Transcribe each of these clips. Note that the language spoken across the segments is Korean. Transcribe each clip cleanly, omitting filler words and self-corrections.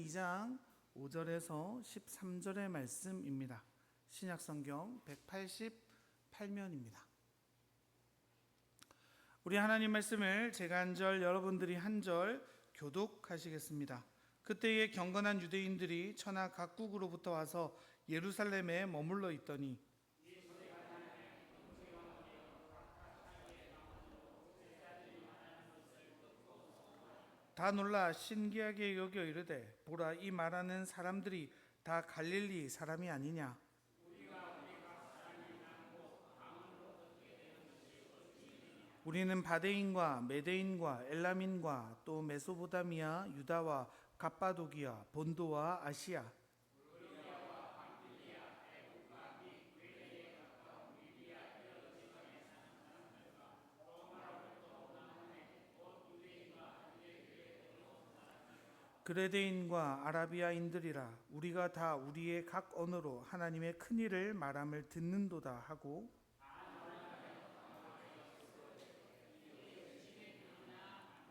2장 5절에서 13절의 말씀입니다. 신약성경 188면입니다. 우리 하나님 말씀을 제가 한 절, 여러분들이 한 절 교독하시겠습니다. 그때에 경건한 유대인들이 천하 각국으로부터 와서 예루살렘에 머물러 있더니 다 놀라 신기하게 여겨 이르되, 보라, 이 말하는 사람들이 다 갈릴리 사람이 아니냐? 우리는 바데인과 메데인과 엘람인과 또 메소포타미아, 유다와 갑바도기아, 본도와 아시아, 그레데인과 아라비아인들이라. 우리가 다 우리의 각 언어로 하나님의 큰 일을 말함을 듣는도다 하고,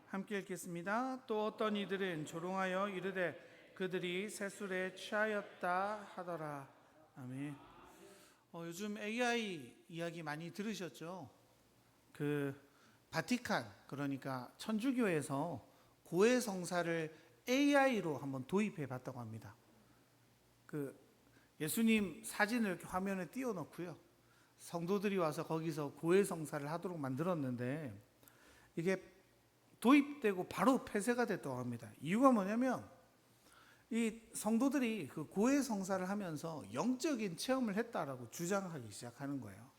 함께 읽겠습니다. 또 어떤 이들은 조롱하여 이르되 그들이 세술에 취하였다 하더라. 아멘. 요즘 AI 이야기 많이 들으셨죠? 바티칸, 그러니까 천주교에서 고해성사를 AI로 한번 도입해 봤다고 합니다. 예수님 사진을 이렇게 화면에 띄워놓고요, 성도들이 와서 거기서 고해성사를 하도록 만들었는데, 이게 도입되고 바로 폐쇄가 됐다고 합니다. 이유가 뭐냐면, 이 성도들이 그 고해성사를 하면서 영적인 체험을 했다라고 주장하기 시작하는 거예요.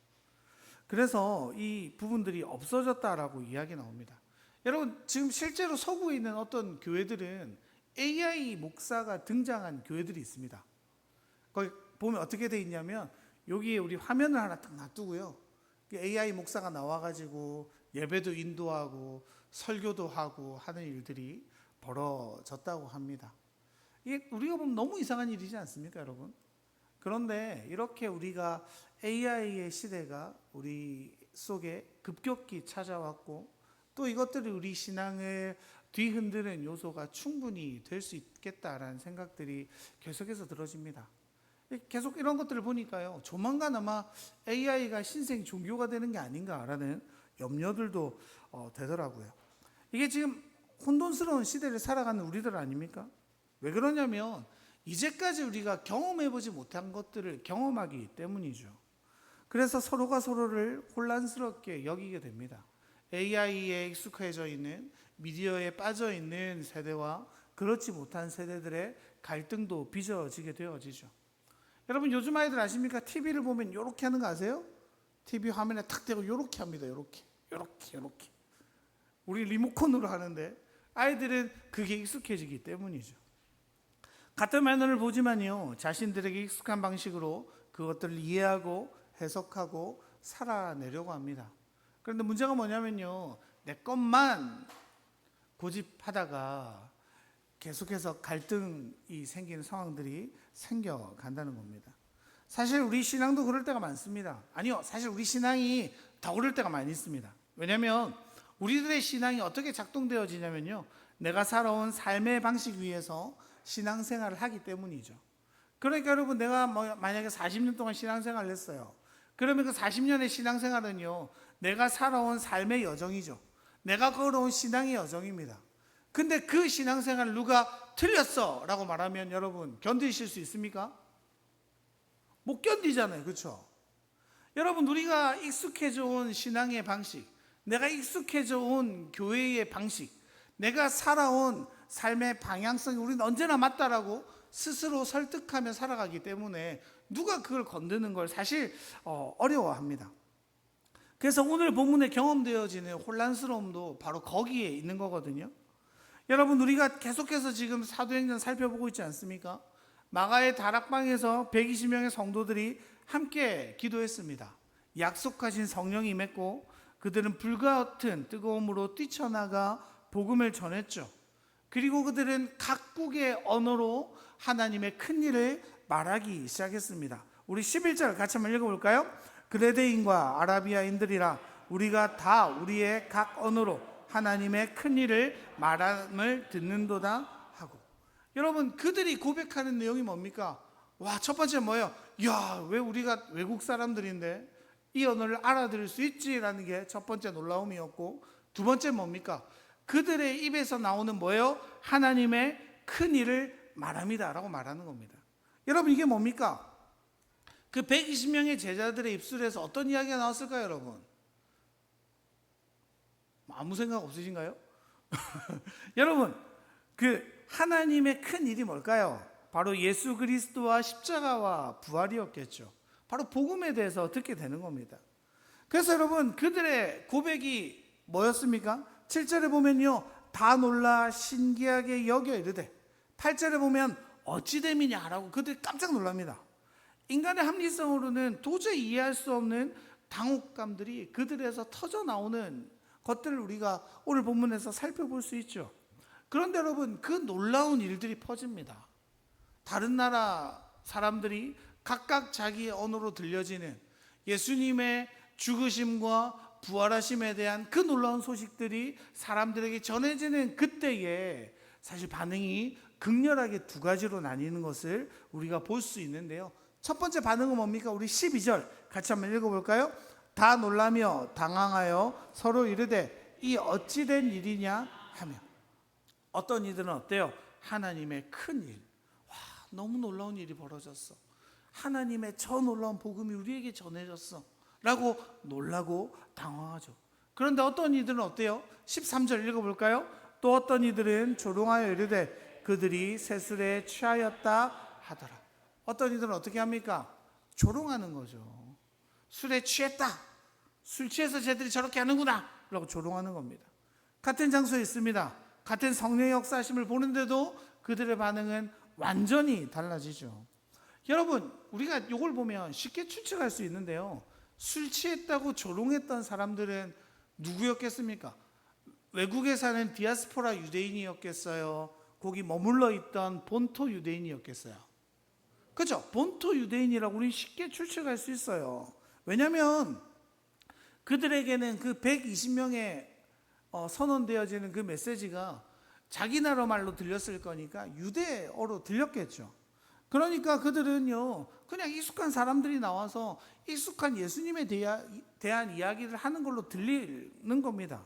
그래서 이 부분들이 없어졌다라고 이야기 나옵니다. 여러분, 지금 실제로 서구에 있는 어떤 교회들은 AI 목사가 등장한 교회들이 있습니다. 거기 보면 어떻게 돼 있냐면, 여기에 우리 화면을 하나 딱 놔두고요, AI 목사가 나와가지고 예배도 인도하고 설교도 하고 하는 일들이 벌어졌다고 합니다. 이게 우리가 보면 너무 이상한 일이지 않습니까, 여러분? 그런데 이렇게 우리가 AI의 시대가 우리 속에 급격히 찾아왔고, 또 이것들이 우리 신앙을 뒤흔드는 요소가 충분히 될 수 있겠다라는 생각들이 계속해서 들어집니다. 계속 이런 것들을 보니까요, 조만간 아마 AI가 신생 종교가 되는 게 아닌가라는 염려들도 되더라고요. 이게 지금 혼돈스러운 시대를 살아가는 우리들 아닙니까? 왜 그러냐면, 이제까지 우리가 경험해보지 못한 것들을 경험하기 때문이죠. 그래서 서로가 서로를 혼란스럽게 여기게 됩니다. AI에 익숙해져 있는, 미디어에 빠져 있는 세대와 그렇지 못한 세대들의 갈등도 빚어지게 되어지죠. 여러분, 요즘 아이들 아십니까? TV를 보면 이렇게 하는 거 아세요? TV 화면에 탁 대고 이렇게 합니다. 이렇게. 우리 리모컨으로 하는데, 아이들은 그게 익숙해지기 때문이죠. 같은 화면을 보지만요, 자신들에게 익숙한 방식으로 그것들을 이해하고 해석하고 살아내려고 합니다. 그런데 문제가 뭐냐면요, 내 것만 고집하다가 계속해서 갈등이 생기는 상황들이 생겨간다는 겁니다. 사실 우리 신앙도 그럴 때가 많습니다. 아니요, 사실 우리 신앙이 더 그럴 때가 많이 있습니다. 왜냐하면 우리들의 신앙이 어떻게 작동되어지냐면요, 내가 살아온 삶의 방식 위에서 신앙생활을 하기 때문이죠. 그러니까 여러분, 내가 만약에 40년 동안 신앙생활을 했어요. 그러면 그 40년의 신앙생활은요, 내가 살아온 삶의 여정이죠. 내가 걸어온 신앙의 여정입니다. 근데 그 신앙생활을 누가 틀렸어 라고 말하면 여러분, 견디실 수 있습니까? 못 견디잖아요. 그렇죠? 여러분, 우리가 익숙해져 온 신앙의 방식, 내가 익숙해져 온 교회의 방식, 내가 살아온 삶의 방향성이 우리는 언제나 맞다라고 스스로 설득하며 살아가기 때문에 누가 그걸 건드는 걸 사실 어려워합니다. 그래서 오늘 본문에 경험되어지는 혼란스러움도 바로 거기에 있는 거거든요. 여러분, 우리가 계속해서 지금 사도행전 살펴보고 있지 않습니까? 마가의 다락방에서 120명의 성도들이 함께 기도했습니다. 약속하신 성령이 임했고, 그들은 불같은 뜨거움으로 뛰쳐나가 복음을 전했죠. 그리고 그들은 각국의 언어로 하나님의 큰 일을 말하기 시작했습니다. 우리 11절 같이 한번 읽어볼까요? 그레데인과 아라비아인들이라. 우리가 다 우리의 각 언어로 하나님의 큰 일을 말함을 듣는도다 하고. 여러분, 그들이 고백하는 내용이 뭡니까? 와, 첫 번째 뭐예요? 야, 왜 우리가 외국 사람들인데 이 언어를 알아들을 수 있지라는 게 첫 번째 놀라움이었고, 두 번째 뭡니까? 그들의 입에서 나오는 뭐예요? 하나님의 큰 일을 말합니다라고 말하는 겁니다. 여러분, 이게 뭡니까? 그 120명의 제자들의 입술에서 어떤 이야기가 나왔을까요, 여러분? 아무 생각 없으신가요? 여러분, 그 하나님의 큰 일이 뭘까요? 바로 예수 그리스도와 십자가와 부활이었겠죠. 바로 복음에 대해서 듣게 되는 겁니다. 그래서 여러분, 그들의 고백이 뭐였습니까? 7절에 보면요, 다 놀라 신기하게 여겨 이르되, 8절에 보면 어찌 됨이냐라고 그들이 깜짝 놀랍니다. 인간의 합리성으로는 도저히 이해할 수 없는 당혹감들이 그들에서 터져 나오는 것들을 우리가 오늘 본문에서 살펴볼 수 있죠. 그런데 여러분, 그 놀라운 일들이 퍼집니다. 다른 나라 사람들이 각각 자기의 언어로 들려지는 예수님의 죽으심과 부활하심에 대한 그 놀라운 소식들이 사람들에게 전해지는 그때에 사실 반응이 극렬하게 두 가지로 나뉘는 것을 우리가 볼 수 있는데요. 첫 번째 반응은 뭡니까? 우리 12절 같이 한번 읽어볼까요? 다 놀라며 당황하여 서로 이르되 이 어찌된 일이냐 하며. 어떤 이들은 어때요? 하나님의 큰 일. 와, 너무 놀라운 일이 벌어졌어. 하나님의 저 놀라운 복음이 우리에게 전해졌어 라고 놀라고 당황하죠. 그런데 어떤 이들은 어때요? 13절 읽어볼까요? 또 어떤 이들은 조롱하여 이르되 그들이 새술에 취하였다 하더라. 어떤 이들은 어떻게 합니까? 조롱하는 거죠. 술에 취했다. 술 취해서 쟤들이 저렇게 하는구나 라고 조롱하는 겁니다. 같은 장소에 있습니다. 같은 성령의 역사하심을 보는데도 그들의 반응은 완전히 달라지죠. 여러분, 우리가 이걸 보면 쉽게 추측할 수 있는데요, 술 취했다고 조롱했던 사람들은 누구였겠습니까? 외국에 사는 디아스포라 유대인이었겠어요? 거기 머물러 있던 본토 유대인이었겠어요? 그렇죠? 본토 유대인이라고 우리는 쉽게 추측할 수 있어요. 왜냐하면 그들에게는 그 120명의 선언되어지는 그 메시지가 자기 나라 말로 들렸을 거니까 유대어로 들렸겠죠. 그러니까 그들은요, 그냥 익숙한 사람들이 나와서 익숙한 예수님에 대한 이야기를 하는 걸로 들리는 겁니다.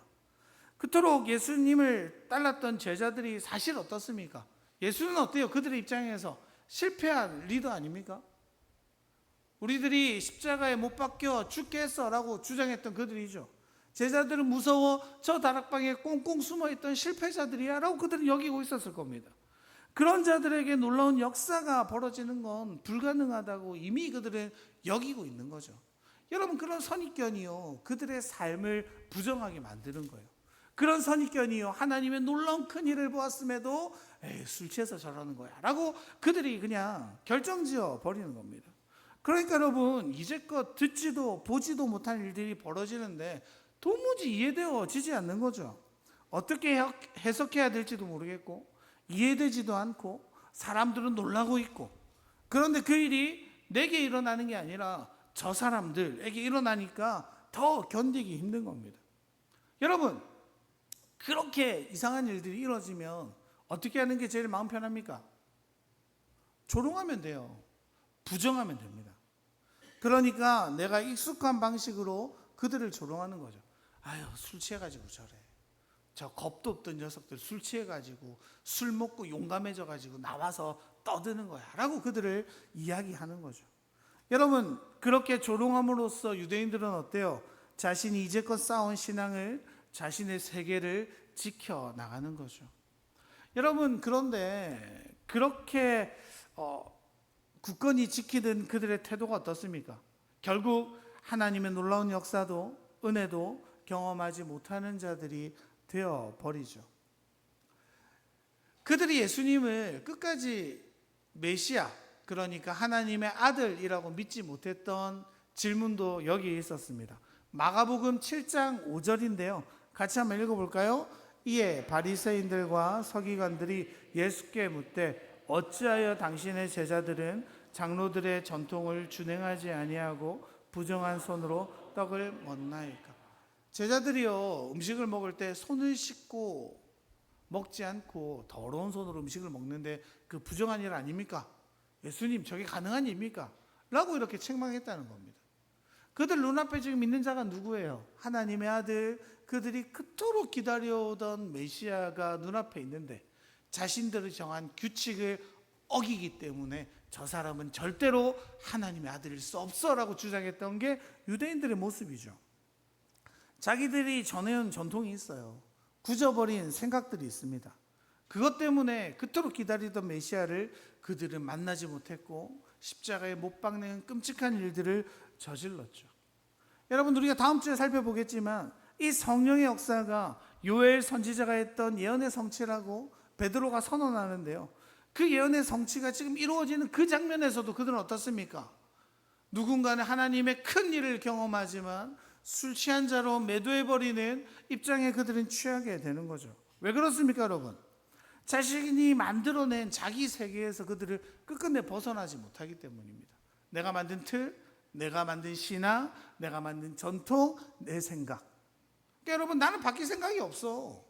그토록 예수님을 따랐던 제자들이 사실 어떻습니까? 예수는 어때요? 그들의 입장에서 실패한 리더 아닙니까? 우리들이 십자가에 못 박혀 죽게 했어라고 주장했던 그들이죠. 제자들은 무서워 저 다락방에 꽁꽁 숨어있던 실패자들이야 라고 그들은 여기고 있었을 겁니다. 그런 자들에게 놀라운 역사가 벌어지는 건 불가능하다고 이미 그들은 여기고 있는 거죠. 여러분, 그런 선입견이요, 그들의 삶을 부정하게 만드는 거예요. 그런 선입견이요, 하나님의 놀라운 큰 일을 보았음에도 술 취해서 저러는 거야 라고 그들이 그냥 결정지어 버리는 겁니다. 그러니까 여러분, 이제껏 듣지도 보지도 못한 일들이 벌어지는데 도무지 이해되어지지 않는 거죠. 어떻게 해석해야 될지도 모르겠고 이해되지도 않고 사람들은 놀라고 있고, 그런데 그 일이 내게 일어나는 게 아니라 저 사람들에게 일어나니까 더 견디기 힘든 겁니다. 여러분, 그렇게 이상한 일들이 이루어지면 어떻게 하는 게 제일 마음 편합니까? 조롱하면 돼요. 부정하면 됩니다. 그러니까 내가 익숙한 방식으로 그들을 조롱하는 거죠. 아유, 술 취해가지고 저래. 저 겁도 없던 녀석들 술 취해가지고 술 먹고 용감해져가지고 나와서 떠드는 거야 라고 그들을 이야기하는 거죠. 여러분, 그렇게 조롱함으로써 유대인들은 어때요? 자신이 이제껏 쌓아온 신앙을, 자신의 세계를 지켜나가는 거죠. 여러분, 그런데 그렇게 굳건히 지키던 그들의 태도가 어떻습니까? 결국 하나님의 놀라운 역사도 은혜도 경험하지 못하는 자들이 되어버리죠. 그들이 예수님을 끝까지 메시아, 그러니까 하나님의 아들이라고 믿지 못했던 질문도 여기에 있었습니다. 마가복음 7장 5절인데요. 같이 한번 읽어볼까요? 이에 바리새인들과 서기관들이 예수께 묻되 어찌하여 당신의 제자들은 장로들의 전통을 준행하지 아니하고 부정한 손으로 떡을 먹나이까? 제자들이요, 음식을 먹을 때 손을 씻고 먹지 않고 더러운 손으로 음식을 먹는데 그 부정한 일 아닙니까? 예수님 저게 가능한 일입니까? 라고 이렇게 책망했다는 겁니다. 그들 눈앞에 지금 있는 자가 누구예요? 하나님의 아들, 그들이 그토록 기다려오던 메시아가 눈앞에 있는데 자신들이 정한 규칙을 어기기 때문에 저 사람은 절대로 하나님의 아들일 수 없어라고 주장했던 게 유대인들의 모습이죠. 자기들이 전해온 전통이 있어요. 굳어버린 생각들이 있습니다. 그것 때문에 그토록 기다리던 메시아를 그들은 만나지 못했고 십자가에 못 박는 끔찍한 일들을 저질렀죠. 여러분, 우리가 다음 주에 살펴보겠지만 이 성령의 역사가 요엘 선지자가 했던 예언의 성취라고 베드로가 선언하는데요, 그 예언의 성취가 지금 이루어지는 그 장면에서도 그들은 어떻습니까? 누군가는 하나님의 큰 일을 경험하지만 술 취한 자로 매도해버리는 입장에 그들은 취하게 되는 거죠. 왜 그렇습니까, 여러분? 자신이 만들어낸 자기 세계에서 그들을 끝끝내 벗어나지 못하기 때문입니다. 내가 만든 틀, 내가 만든 신앙, 내가 만든 전통, 내 생각. 그러니까 여러분, 나는 바뀔 생각이 없어.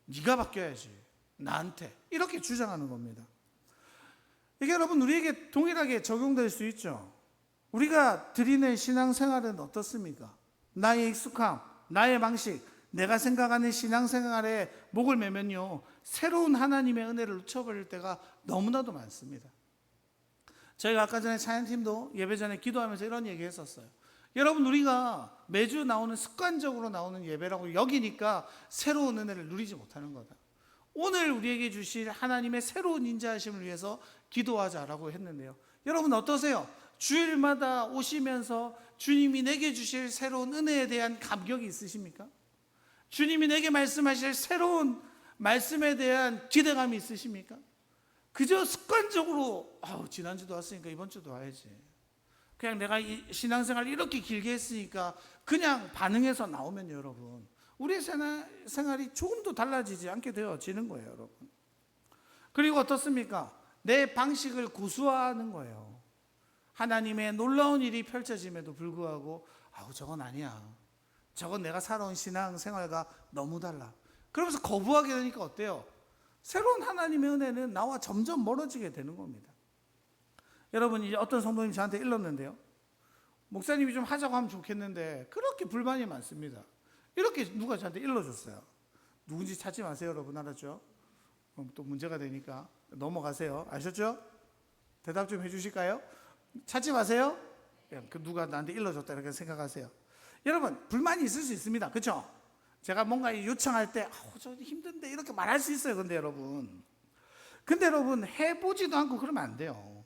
네가 바뀌어야지, 나한테. 이렇게 주장하는 겁니다. 이게 여러분 우리에게 동일하게 적용될 수 있죠. 우리가 드리는 신앙생활은 어떻습니까? 나의 익숙함, 나의 방식, 내가 생각하는 신앙생활에 목을 매면요, 새로운 하나님의 은혜를 놓쳐버릴 때가 너무나도 많습니다. 저희가 아까 전에 찬양팀도 예배 전에 기도하면서 이런 얘기 했었어요. 여러분, 우리가 매주 나오는 습관적으로 나오는 예배라고 여기니까 새로운 은혜를 누리지 못하는 거다. 오늘 우리에게 주실 하나님의 새로운 인자하심을 위해서 기도하자라고 했는데요, 여러분 어떠세요? 주일마다 오시면서 주님이 내게 주실 새로운 은혜에 대한 감격이 있으십니까? 주님이 내게 말씀하실 새로운 말씀에 대한 기대감이 있으십니까? 그저 습관적으로 지난주도 왔으니까 이번 주도 와야지, 그냥 내가 이 신앙생활 이렇게 길게 했으니까 그냥 반응해서 나오면 여러분 우리의 생활이 조금도 달라지지 않게 되어지는 거예요, 여러분. 그리고 어떻습니까? 내 방식을 고수화하는 거예요. 하나님의 놀라운 일이 펼쳐짐에도 불구하고 저건 아니야, 저건 내가 살아온 신앙생활과 너무 달라, 그러면서 거부하게 되니까 어때요? 새로운 하나님의 은혜는 나와 점점 멀어지게 되는 겁니다. 여러분, 이제 어떤 성도님이 저한테 일렀는데요, 목사님이 좀 하자고 하면 좋겠는데 그렇게 불만이 많습니다. 이렇게 누가 저한테 일러줬어요. 누군지 찾지 마세요, 여러분. 알았죠? 그럼 또 문제가 되니까 넘어가세요. 아셨죠? 대답 좀 해주실까요? 찾지 마세요. 그 누가 나한테 일러줬다 이렇게 생각하세요. 여러분, 불만이 있을 수 있습니다. 그렇죠? 제가 뭔가 요청할 때 저 힘든데 이렇게 말할 수 있어요. 근데 여러분 해보지도 않고 그러면 안 돼요.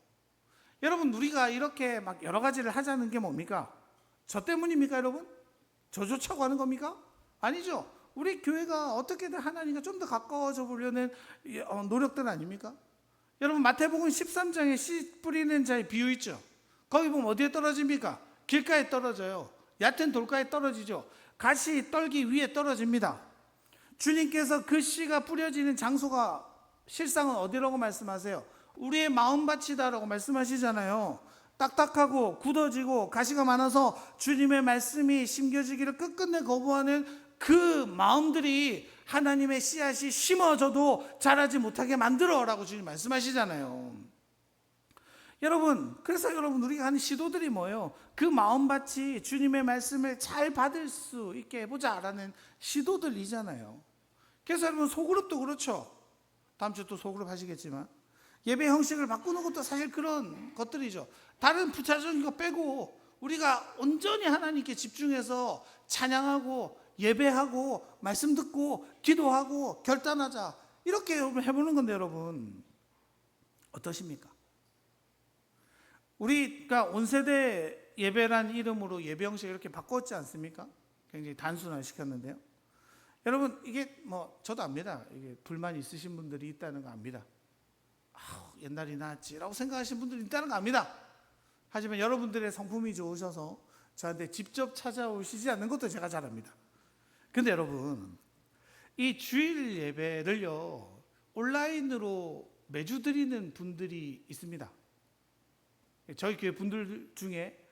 여러분, 우리가 이렇게 막 여러 가지를 하자는 게 뭡니까? 저 때문입니까, 여러분? 저 좋자고 하는 겁니까? 아니죠. 우리 교회가 어떻게든 하나님과 좀 더 가까워져 보려는 노력들 아닙니까? 여러분, 마태복음 13장에 씨 뿌리는 자의 비유 있죠? 거기 보면 어디에 떨어집니까? 길가에 떨어져요. 얕은 돌가에 떨어지죠. 가시 떨기 위에 떨어집니다. 주님께서 그 씨가 뿌려지는 장소가 실상은 어디라고 말씀하세요? 우리의 마음밭이다라고 말씀하시잖아요. 딱딱하고 굳어지고 가시가 많아서 주님의 말씀이 심겨지기를 끝끝내 거부하는 그 마음들이 하나님의 씨앗이 심어져도 자라지 못하게 만들어라고 주님 말씀하시잖아요. 여러분, 그래서 여러분 우리가 하는 시도들이 뭐예요? 그 마음밭이 주님의 말씀을 잘 받을 수 있게 해보자라는 시도들이잖아요. 그래서 여러분, 소그룹도 그렇죠. 다음 주 또 소그룹 하시겠지만 예배 형식을 바꾸는 것도 사실 그런 것들이죠. 다른 부차적인 거 빼고 우리가 온전히 하나님께 집중해서 찬양하고 예배하고 말씀 듣고 기도하고 결단하자, 이렇게 해보는 건데 여러분 어떠십니까? 우리가 온세대 예배란 이름으로 예배 형식을 이렇게 바꿨지 않습니까? 굉장히 단순화시켰는데요. 여러분, 이게 저도 압니다. 이게 불만이 있으신 분들이 있다는 거 압니다. 옛날이 나았지라고 생각하시는 분들이 있다는 거 압니다. 하지만 여러분들의 성품이 좋으셔서 저한테 직접 찾아오시지 않는 것도 제가 잘 압니다. 근데 여러분, 이 주일 예배를요 온라인으로 매주 드리는 분들이 있습니다. 저희 교회 분들 중에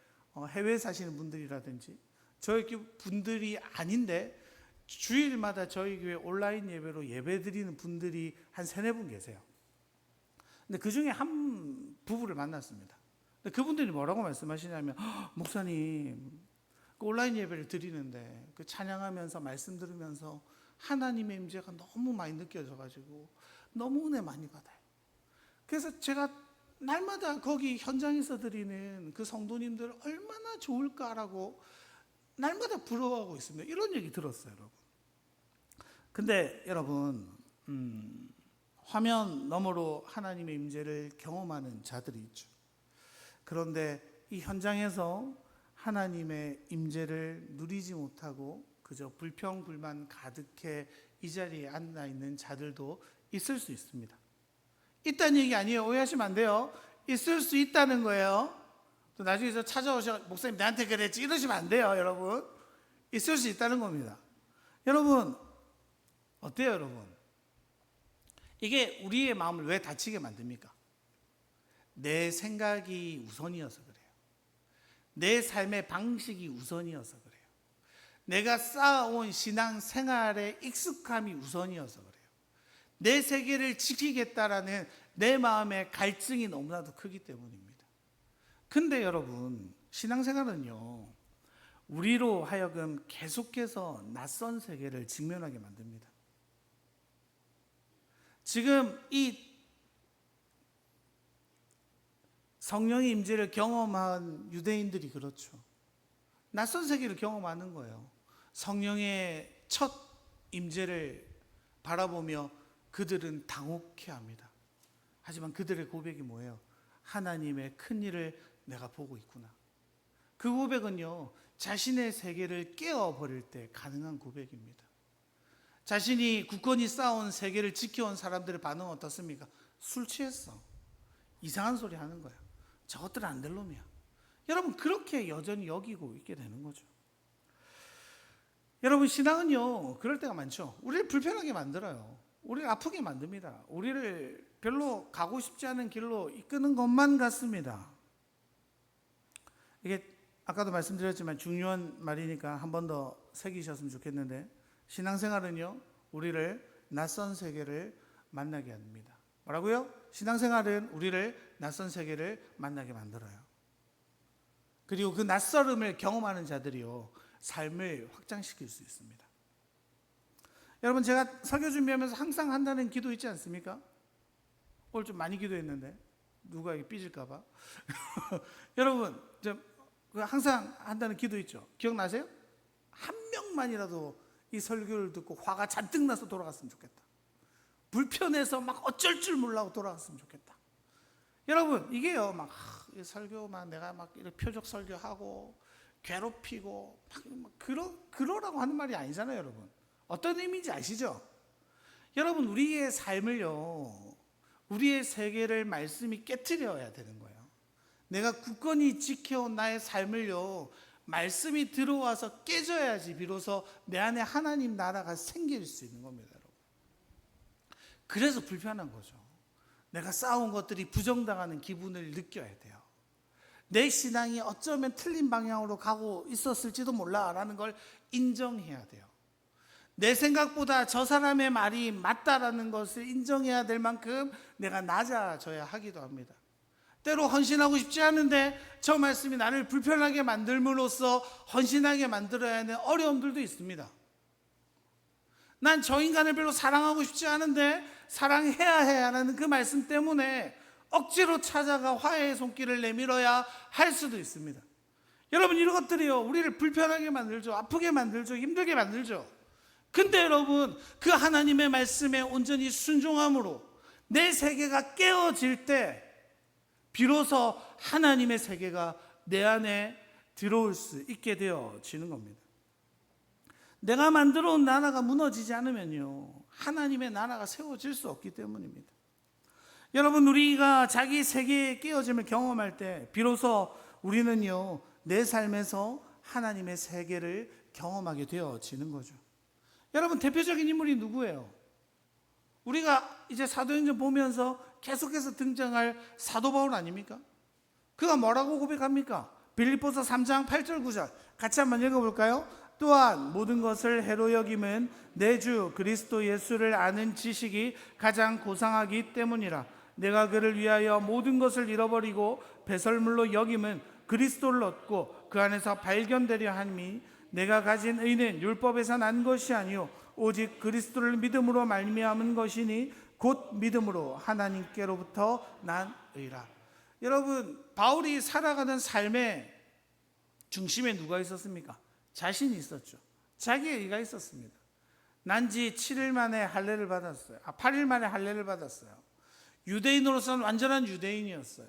해외에 사시는 분들이라든지 저희 교회 분들이 아닌데 주일마다 저희 교회 온라인 예배로 예배 드리는 분들이 한 3-4분 계세요. 근데 그 중에 한 부부를 만났습니다. 근데 그분들이 뭐라고 말씀하시냐면, 목사님, 그 온라인 예배를 드리는데 그 찬양하면서 말씀 들으면서 하나님의 임재가 너무 많이 느껴져가지고 너무 은혜 많이 받아요. 그래서 제가 날마다 거기 현장에서 드리는 그 성도님들 얼마나 좋을까라고 날마다 부러워하고 있습니다. 이런 얘기 들었어요, 여러분. 근데 여러분, 화면 너머로 하나님의 임재를 경험하는 자들이 있죠. 그런데 이 현장에서 하나님의 임재를 누리지 못하고 그저 불평불만 가득해 이 자리에 앉아 있는 자들도 있을 수 있습니다. 있다는 얘기 아니에요. 오해하시면 안 돼요. 있을 수 있다는 거예요. 또 나중에 저 찾아오셔, 목사님 나한테 그랬지, 이러시면 안 돼요, 여러분. 있을 수 있다는 겁니다. 여러분, 어때요, 여러분? 이게 우리의 마음을 왜 다치게 만듭니까? 내 생각이 우선이어서 그래요. 내 삶의 방식이 우선이어서 그래요. 내가 쌓아온 신앙 생활의 익숙함이 우선이어서 그래요. 내 세계를 지키겠다라는 내 마음의 갈증이 너무나도 크기 때문입니다. 근데 여러분, 신앙생활은요, 우리로 하여금 계속해서 낯선 세계를 직면하게 만듭니다. 지금 이 성령의 임재를 경험한 유대인들이 그렇죠. 낯선 세계를 경험하는 거예요. 성령의 첫 임재를 바라보며 그들은 당혹해합니다. 하지만 그들의 고백이 뭐예요? 하나님의 큰 일을 내가 보고 있구나. 그 고백은요, 자신의 세계를 깨어버릴 때 가능한 고백입니다. 자신이 굳건히 쌓아온 세계를 지켜온 사람들의 반응은 어떻습니까? 술 취했어. 이상한 소리 하는 거야. 저것들은 안 될 놈이야. 여러분, 그렇게 여전히 여기고 있게 되는 거죠. 여러분, 신앙은요, 그럴 때가 많죠. 우리를 불편하게 만들어요. 우리를 아프게 만듭니다. 우리를 별로 가고 싶지 않은 길로 이끄는 것만 같습니다. 이게 아까도 말씀드렸지만 중요한 말이니까 한 번 더 새기셨으면 좋겠는데, 신앙생활은요, 우리를 낯선 세계를 만나게 합니다. 뭐라고요? 신앙생활은 우리를 낯선 세계를 만나게 만들어요. 그리고 그 낯설음을 경험하는 자들이요, 삶을 확장시킬 수 있습니다. 여러분, 제가 설교 준비하면서 항상 한다는 기도 있지 않습니까? 오늘 좀 많이 기도했는데 누가 삐질까 봐. 여러분, 항상 한다는 기도 있죠. 기억나세요? 한 명만이라도 이 설교를 듣고 화가 잔뜩 나서 돌아갔으면 좋겠다. 불편해서 막 어쩔 줄 몰라고 돌아갔으면 좋겠다. 여러분, 이게요, 막 설교만 내가 막 이렇게 표적 설교하고 괴롭히고 막 그러라고 하는 말이 아니잖아요, 여러분. 어떤 의미인지 아시죠? 여러분, 우리의 삶을요, 우리의 세계를 말씀이 깨트려야 되는 거예요. 내가 굳건히 지켜온 나의 삶을요, 말씀이 들어와서 깨져야지 비로소 내 안에 하나님 나라가 생길 수 있는 겁니다, 여러분. 그래서 불편한 거죠. 내가 쌓아온 것들이 부정당하는 기분을 느껴야 돼요. 내 신앙이 어쩌면 틀린 방향으로 가고 있었을지도 몰라라는 걸 인정해야 돼요. 내 생각보다 저 사람의 말이 맞다라는 것을 인정해야 될 만큼 내가 낮아져야 하기도 합니다. 때로 헌신하고 싶지 않은데 저 말씀이 나를 불편하게 만들므로써 헌신하게 만들어야 하는 어려움들도 있습니다. 난 저 인간을 별로 사랑하고 싶지 않은데 사랑해야 해야 하는 그 말씀 때문에 억지로 찾아가 화해의 손길을 내밀어야 할 수도 있습니다. 여러분, 이런 것들이요, 우리를 불편하게 만들죠. 아프게 만들죠. 힘들게 만들죠. 근데 여러분, 그 하나님의 말씀에 온전히 순종함으로 내 세계가 깨어질 때 비로소 하나님의 세계가 내 안에 들어올 수 있게 되어지는 겁니다. 내가 만들어 온 나라가 무너지지 않으면요, 하나님의 나라가 세워질 수 없기 때문입니다. 여러분, 우리가 자기 세계의 깨어짐을 경험할 때 비로소 우리는요, 내 삶에서 하나님의 세계를 경험하게 되어지는 거죠. 여러분, 대표적인 인물이 누구예요? 우리가 이제 사도행전 보면서 계속해서 등장할 사도 바울 아닙니까? 그가 뭐라고 고백합니까? 빌립보서 3장 8절 9절 같이 한번 읽어볼까요? 또한 모든 것을 해로 여김은 내 주 그리스도 예수를 아는 지식이 가장 고상하기 때문이라. 내가 그를 위하여 모든 것을 잃어버리고 배설물로 여김은 그리스도를 얻고 그 안에서 발견되려 함이, 내가 가진 의는 율법에서 난 것이 아니요 오직 그리스도를 믿음으로 말미암은 것이니 곧 믿음으로 하나님께로부터 난 의라. 여러분, 바울이 살아가는 삶의 중심에 누가 있었습니까? 자신이 있었죠. 자기의 의가 있었습니다. 난지 7일 만에 할례를 받았어요. 8일 만에 할례를 받았어요. 유대인으로서는 완전한 유대인이었어요.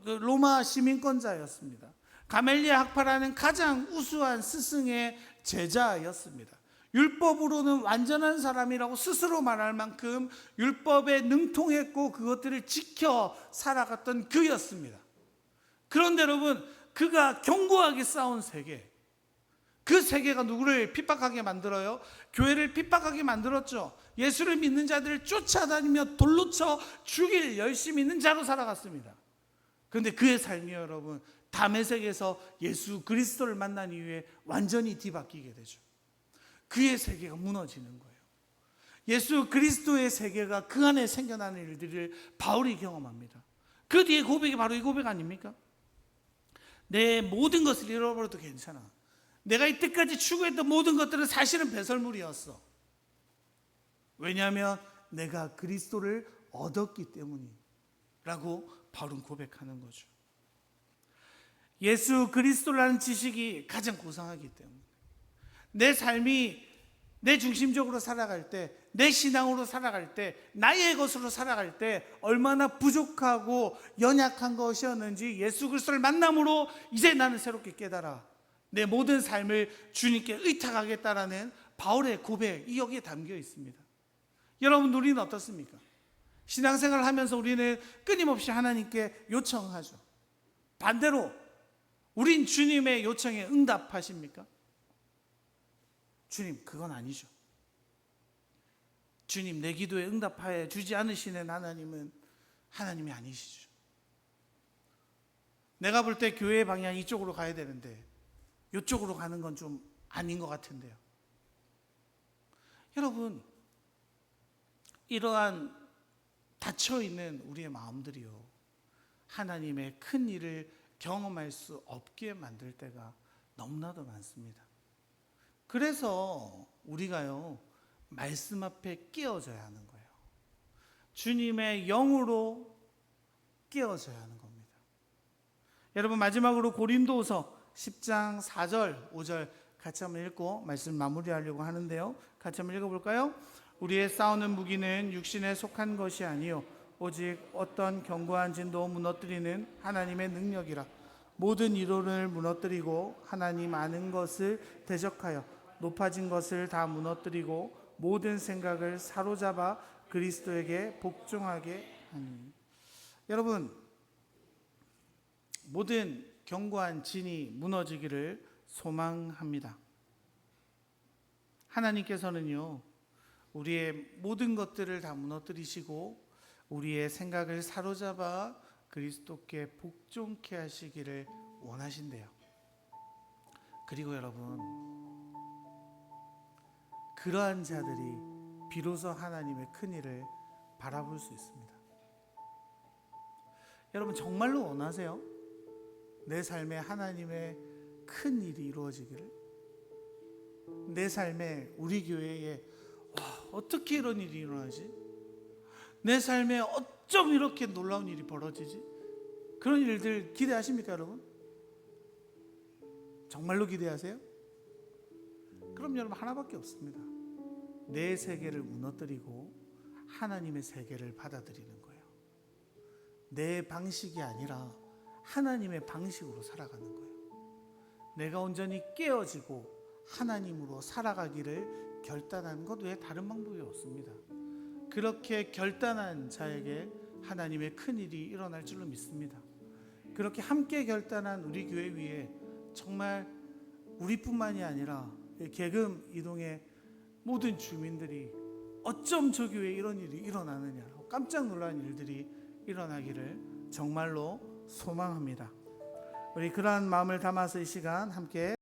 로마 시민권자였습니다. 가멜리에 학파라는 가장 우수한 스승의 제자였습니다. 율법으로는 완전한 사람이라고 스스로 말할 만큼 율법에 능통했고 그것들을 지켜 살아갔던 그였습니다. 그런데 여러분, 그가 견고하게 싸운 세계, 그 세계가 누구를 핍박하게 만들어요? 교회를 핍박하게 만들었죠. 예수를 믿는 자들을 쫓아다니며 돌로 쳐 죽일 열심히 있는 자로 살아갔습니다. 그런데 그의 삶이 여러분, 다메섹에서 예수 그리스도를 만난 이후에 완전히 뒤바뀌게 되죠. 그의 세계가 무너지는 거예요. 예수 그리스도의 세계가 그 안에 생겨나는 일들을 바울이 경험합니다. 그 뒤에 고백이 바로 이 고백 아닙니까? 내 모든 것을 잃어버려도 괜찮아. 내가 이때까지 추구했던 모든 것들은 사실은 배설물이었어. 왜냐하면 내가 그리스도를 얻었기 때문이라고 바울은 고백하는 거죠. 예수 그리스도라는 지식이 가장 고상하기 때문에 내 삶이 내 중심적으로 살아갈 때, 내 신앙으로 살아갈 때, 나의 것으로 살아갈 때 얼마나 부족하고 연약한 것이었는지 예수 그리스도를 만남으로 이제 나는 새롭게 깨달아 내 모든 삶을 주님께 의탁하겠다라는 바울의 고백이 여기에 담겨 있습니다. 여러분, 우리는 어떻습니까? 신앙생활을 하면서 우리는 끊임없이 하나님께 요청하죠. 반대로 우린 주님의 요청에 응답하십니까? 주님, 그건 아니죠. 주님, 내 기도에 응답하여 주지 않으시는 하나님은 하나님이 아니시죠. 내가 볼 때 교회의 방향이 이쪽으로 가야 되는데 이쪽으로 가는 건 좀 아닌 것 같은데요. 여러분, 이러한 닫혀있는 우리의 마음들이요, 하나님의 큰 일을 경험할 수 없게 만들 때가 너무나도 많습니다. 그래서 우리가요, 말씀 앞에 깨어져야 하는 거예요. 주님의 영으로 깨어져야 하는 겁니다. 여러분, 마지막으로 고린도서 10장 4절 5절 같이 한번 읽고 말씀 마무리하려고 하는데요, 같이 한번 읽어볼까요? 우리의 싸우는 무기는 육신에 속한 것이 아니요 오직 어떤 견고한 진도 무너뜨리는 하나님의 능력이라. 모든 이론을 무너뜨리고 하나님 아는 것을 대적하여 높아진 것을 다 무너뜨리고 모든 생각을 사로잡아 그리스도에게 복종하게 하니. 여러분, 모든 견고한 진이 무너지기를 소망합니다. 하나님께서는요, 우리의 모든 것들을 다 무너뜨리시고 우리의 생각을 사로잡아 그리스도께 복종케 하시기를 원하신대요. 그리고 여러분, 그러한 자들이 비로소 하나님의 큰 일을 바라볼 수 있습니다. 여러분, 정말로 원하세요? 내 삶에 하나님의 큰 일이 이루어지기를? 내 삶에, 우리 교회에 어떻게 이런 일이 일어나지? 내 삶에 어쩜 이렇게 놀라운 일이 벌어지지? 그런 일들 기대하십니까, 여러분? 정말로 기대하세요? 그럼 여러분, 하나밖에 없습니다. 내 세계를 무너뜨리고 하나님의 세계를 받아들이는 거예요. 내 방식이 아니라 하나님의 방식으로 살아가는 거예요. 내가 온전히 깨어지고 하나님으로 살아가기를 결단하는 것 외에 다른 방법이 없습니다. 그렇게 결단한 자에게 하나님의 큰 일이 일어날 줄로 믿습니다. 그렇게 함께 결단한 우리 교회 위에 정말 우리뿐만이 아니라 계금 이동의 모든 주민들이 어쩜 저 교회에 이런 일이 일어나느냐고 깜짝 놀란 일들이 일어나기를 정말로 소망합니다. 우리 그러한 마음을 담아서 이 시간 함께